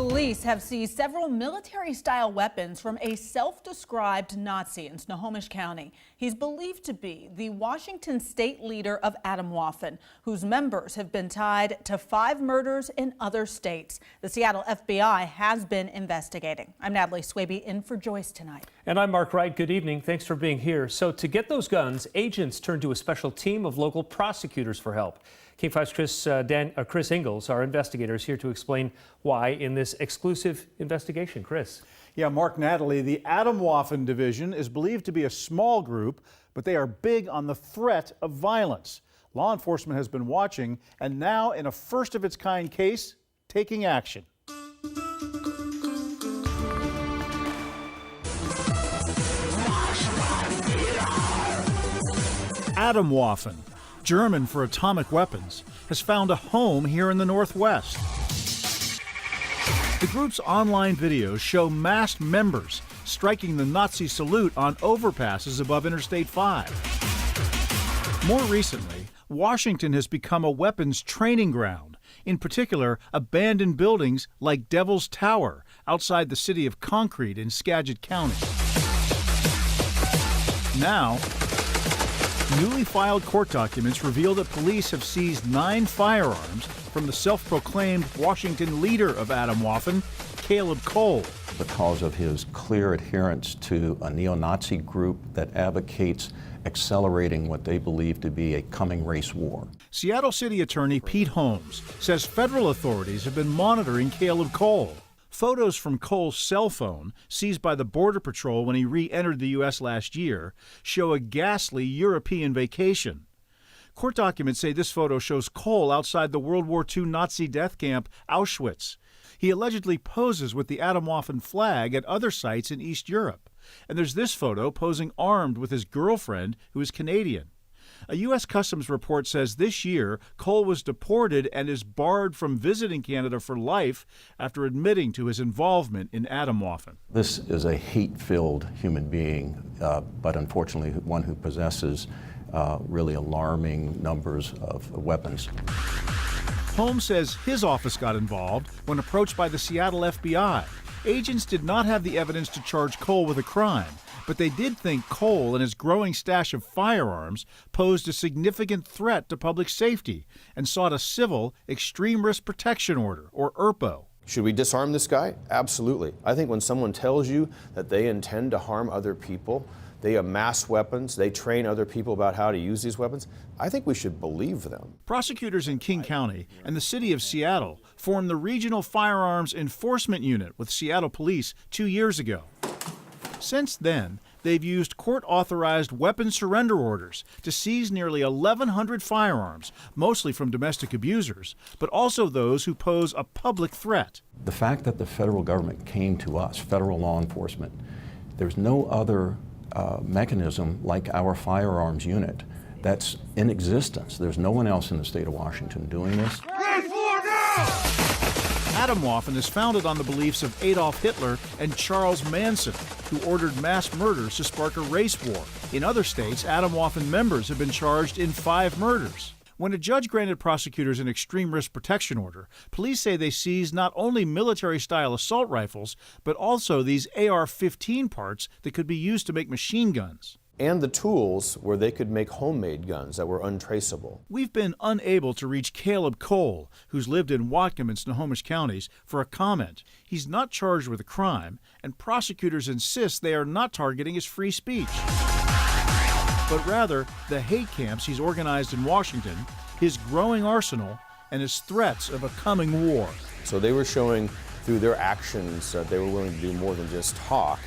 Police have seized several military-style weapons from a self-described Nazi in Snohomish County. He's believed to be the Washington state leader of Atomwaffen, whose members have been tied to 5 murders in other states. The Seattle FBI has been investigating. I'm Natalie Swaby in for Joyce tonight. And I'm Mark Wright. Good evening. Thanks for being here. So to get those guns, agents turned to a special team of local prosecutors for help. King 5's Chris Ingalls, our investigator, is here to explain why in this exclusive investigation. Chris. Yeah, Mark, Natalie, the Atomwaffen division is believed to be a small group, but they are big on the threat of violence. Law enforcement has been watching and now, in a first-of-its-kind case, taking action. Atomwaffen, German for atomic weapons, has found a home here in the Northwest. The group's online videos show masked members striking the Nazi salute on overpasses above Interstate 5. More recently, Washington has become a weapons training ground, in particular abandoned buildings like Devil's Tower outside the city of Concrete in Skagit County. Now, newly filed court documents reveal that police have seized 9 firearms from the self-proclaimed Washington leader of Atomwaffen, Kaleb Cole. Because of his clear adherence to a neo-Nazi group that advocates accelerating what they believe to be a coming race war. Seattle City Attorney Pete Holmes says federal authorities have been monitoring Kaleb Cole. Photos from Cole's cell phone, seized by the Border Patrol when he re-entered the U.S. last year, show a ghastly European vacation. Court documents say this photo shows Cole outside the World War II Nazi death camp Auschwitz. He allegedly poses with the Atomwaffen flag at other sites in East Europe. And there's this photo posing armed with his girlfriend, who is Canadian. A U.S. Customs report says this year, Cole was deported and is barred from visiting Canada for life after admitting to his involvement in Atomwaffen. This is a hate-filled human being, but unfortunately one who possesses really alarming numbers of weapons. Holmes says his office got involved when approached by the Seattle FBI. Agents did not have the evidence to charge Cole with a crime, but they did think Cole and his growing stash of firearms posed a significant threat to public safety and sought a civil extreme risk protection order, or ERPO. Should we disarm this guy? Absolutely. I think when someone tells you that they intend to harm other people, they amass weapons, they train other people about how to use these weapons, I think we should believe them. Prosecutors in King County and the city of Seattle formed the Regional Firearms Enforcement Unit with Seattle Police 2 years ago. Since then, they've used court-authorized weapon surrender orders to seize nearly 1,100 firearms, mostly from domestic abusers, but also those who pose a public threat. The fact that the federal government came to us, federal law enforcement, there's no other mechanism like our firearms unit that's in existence. There's no one else in the state of Washington doing this. Atomwaffen is founded on the beliefs of Adolf Hitler and Charles Manson, who ordered mass murders to spark a race war. In other states, Atomwaffen members have been charged in 5 murders. When a judge granted prosecutors an extreme risk protection order, police say they seized not only military-style assault rifles, but also these AR-15 parts that could be used to make machine guns. And the tools where they could make homemade guns that were untraceable. We've been unable to reach Kaleb Cole, who's lived in Whatcom and Snohomish counties, for a comment. He's not charged with a crime, and prosecutors insist they are not targeting his free speech, but rather the hate camps he's organized in Washington, his growing arsenal, and his threats of a coming war. So they were showing through their actions that they were willing to do more than just talk.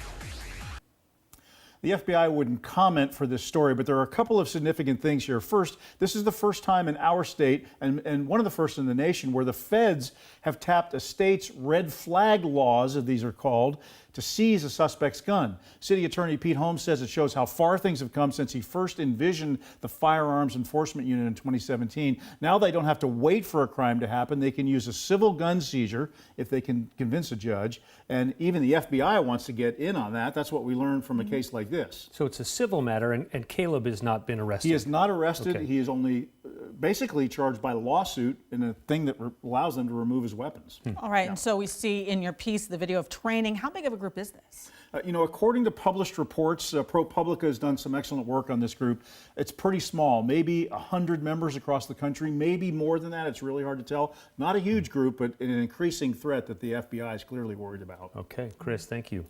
The FBI wouldn't comment for this story, but there are a couple of significant things here. First, this is the first time in our state, and one of the first in the nation, where the feds have tapped a state's red flag laws, as these are called, to seize a suspect's gun. City Attorney Pete Holmes says it shows how far things have come since he first envisioned the Firearms Enforcement Unit in 2017. Now they don't have to wait for a crime to happen. They can use a civil gun seizure if they can convince a judge. And even the FBI wants to get in on that. That's what we learned from a case like this. So it's a civil matter, and Kaleb has not been arrested. He is not arrested. Okay. He is only basically charged by lawsuit in a thing that allows them to remove his weapons. All right, and so we see in your piece the video of training. How big of a group is this? According to published reports, ProPublica has done some excellent work on this group. It's pretty small, maybe 100 members across the country, maybe more than that. It's really hard to tell. Not a huge group, but an increasing threat that the FBI is clearly worried about. Okay, Chris, thank you.